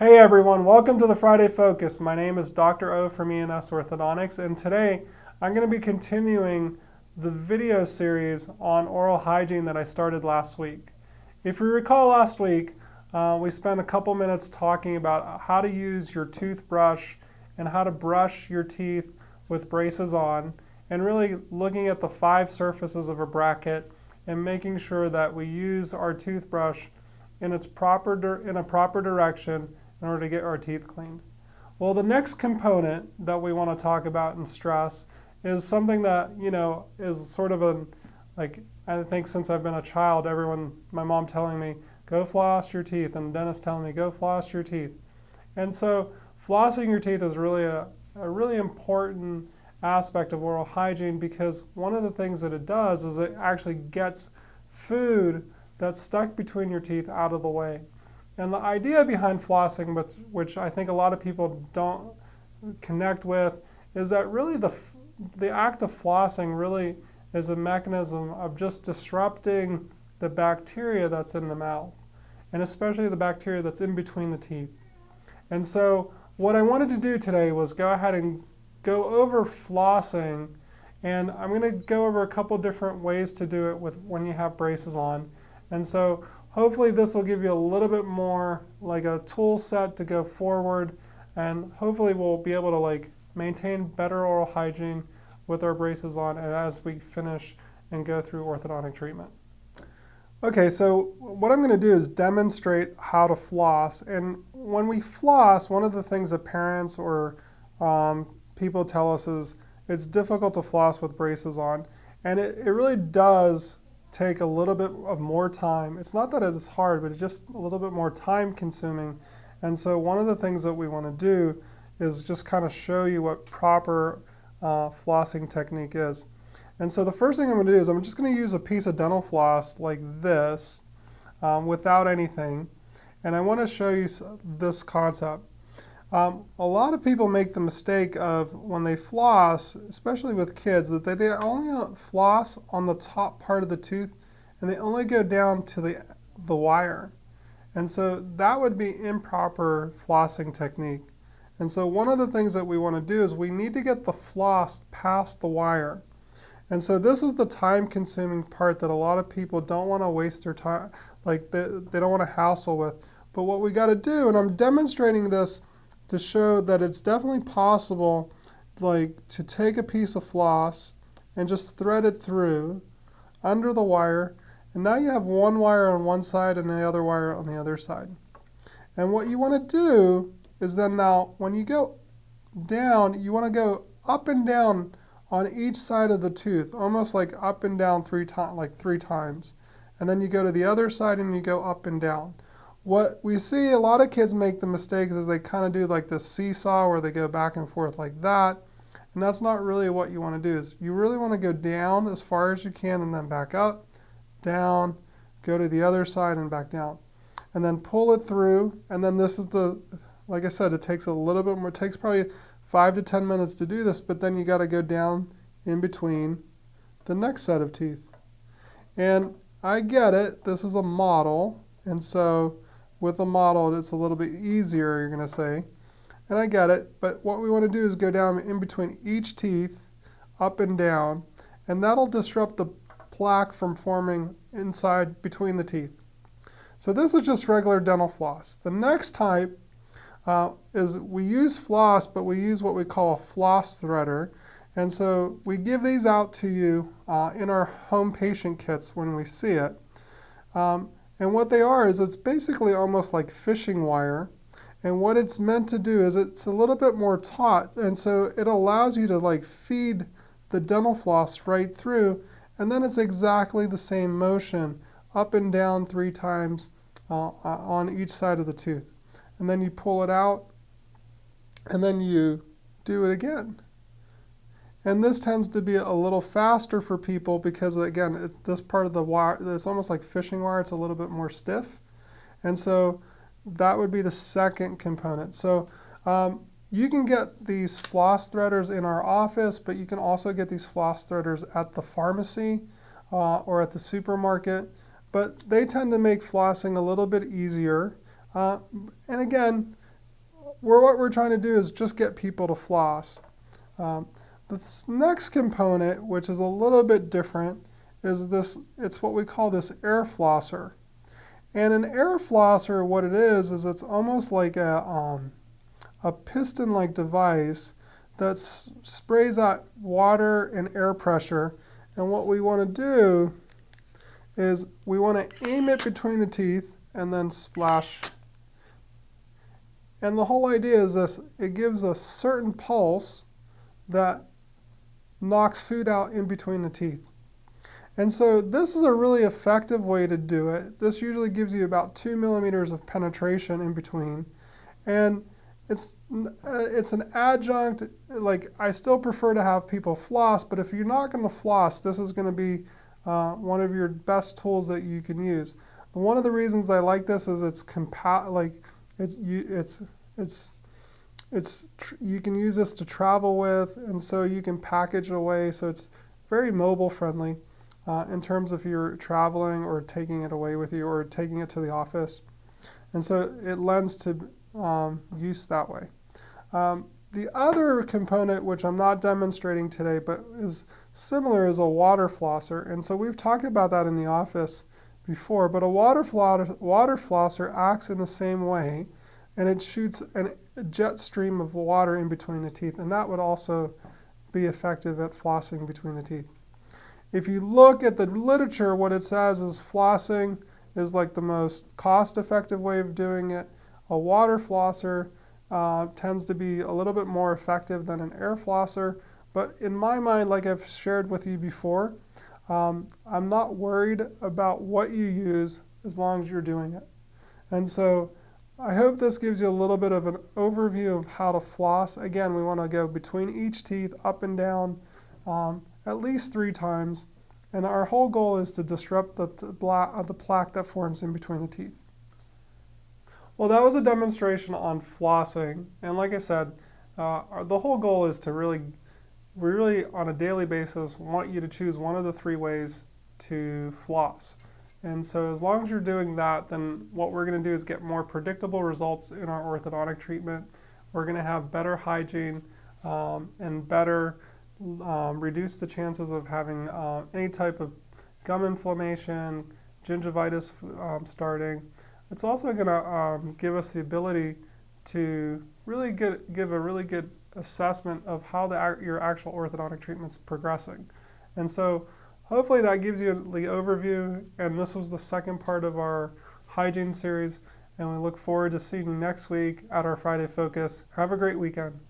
Hey everyone, welcome to the Friday Focus. My name is Dr. O from E&S Orthodontics, and today I'm going to be continuing the video series on oral hygiene that I started last week. If you recall last week, we spent a couple minutes talking about how to use your toothbrush and how to brush your teeth with braces on, and really looking at the 5 surfaces of a bracket and making sure that we use our toothbrush in a proper direction in order to get our teeth cleaned. Well, the next component that we want to talk about and stress is something that, is sort of I think since I've been a child, my mom telling me, go floss your teeth, and the dentist telling me, go floss your teeth. And so flossing your teeth is really a really important aspect of oral hygiene, because one of the things that it does is it actually gets food that's stuck between your teeth out of the way. And the idea behind flossing, which I think a lot of people don't connect with, is that really the act of flossing really is a mechanism of just disrupting the bacteria that's in the mouth, and especially the bacteria that's in between the teeth. And so what I wanted to do today was go ahead and go over flossing, and I'm going to go over a couple different ways to do it when you have braces on. And so hopefully this will give you a little bit more like a tool set to go forward, and hopefully we'll be able to maintain better oral hygiene with our braces on as we finish and go through orthodontic treatment. Okay, so what I'm going to do is demonstrate how to floss. And when we floss, one of the things that parents or people tell us is it's difficult to floss with braces on, and it really does take a little bit of more time. It's not that it's hard, but it's just a little bit more time consuming. And so one of the things that we want to do is just kind of show you what proper flossing technique is. And so the first thing I'm going to do is I'm just going to use a piece of dental floss like this without anything. And I want to show you this concept. A lot of people make the mistake of, when they floss, especially with kids, that they only floss on the top part of the tooth, and they only go down to the wire. And so that would be improper flossing technique. And so one of the things that we want to do is we need to get the floss past the wire. And so this is the time-consuming part that a lot of people don't want to waste their time, they don't want to hassle with. But what we got to do, and I'm demonstrating this to show that it's definitely possible, to take a piece of floss and just thread it through under the wire, and now you have one wire on one side and the other wire on the other side. And what you want to do is then, now when you go down, you want to go up and down on each side of the tooth, almost like up and down three times. And then you go to the other side and you go up and down. What we see a lot of kids make the mistake is they kind of do like this seesaw where they go back and forth like that. And that's not really what you want to do. Is you really want to go down as far as you can and then back up, down, go to the other side and back down. And then pull it through. And then this is like I said, it takes a little bit more. It takes probably 5 to 10 minutes to do this, but then you got to go down in between the next set of teeth. And I get it. This is a model. And so with a model, it's a little bit easier, you're going to say. And I get it, but what we want to do is go down in between each teeth, up and down, and that'll disrupt the plaque from forming inside between the teeth. So this is just regular dental floss. The next type is we use floss, but we use what we call a floss threader. And so we give these out to you in our home patient kits when we see it. And what they are is it's basically almost like fishing wire. And what it's meant to do is it's a little bit more taut. And so it allows you to feed the dental floss right through. And then it's exactly the same motion, up and down 3 times on each side of the tooth. And then you pull it out, and then you do it again. And this tends to be a little faster for people because, again, this part of the wire, it's almost like fishing wire. It's a little bit more stiff. And so that would be the second component. So you can get these floss threaders in our office, but you can also get these floss threaders at the pharmacy or at the supermarket. But they tend to make flossing a little bit easier. And again, what we're trying to do is just get people to floss. The next component, which is a little bit different, is this. It's what we call this air flosser. And an air flosser, what it is it's almost like a piston-like device that sprays out water and air pressure. And what we want to do is we want to aim it between the teeth and then splash. And the whole idea is this: it gives a certain pulse that knocks food out in between the teeth. And so this is a really effective way to do it. This usually gives you about 2 millimeters of penetration in between. And it's an adjunct. Like, I still prefer to have people floss, but if you're not going to floss, this is going to be one of your best tools that you can use. One of the reasons I like this is you can use this to travel with, and so you can package it away. So it's very mobile friendly in terms of you're traveling or taking it away with you or taking it to the office. And so it lends to use that way. The other component, which I'm not demonstrating today, but is similar, is a water flosser. And so we've talked about that in the office before, but a water flosser acts in the same way, and it shoots a jet stream of water in between the teeth, and that would also be effective at flossing between the teeth. If you look at the literature, what it says is flossing is like the most cost-effective way of doing it. A water flosser tends to be a little bit more effective than an air flosser, but in my mind, like I've shared with you before, I'm not worried about what you use as long as you're doing it. And so I hope this gives you a little bit of an overview of how to floss. Again, we want to go between each teeth, up and down, at least 3 times. And our whole goal is to disrupt the plaque that forms in between the teeth. Well, that was a demonstration on flossing. And like I said, the whole goal is to we really, on a daily basis, want you to choose one of the 3 ways to floss. And so as long as you're doing that, then what we're going to do is get more predictable results in our orthodontic treatment. We're going to have better hygiene and better reduce the chances of having any type of gum inflammation, gingivitis starting. It's also going to give us the ability to really give a really good assessment of how your actual orthodontic treatment's progressing. And so hopefully that gives you the overview, and this was the second part of our hygiene series, and we look forward to seeing you next week at our Friday Focus. Have a great weekend.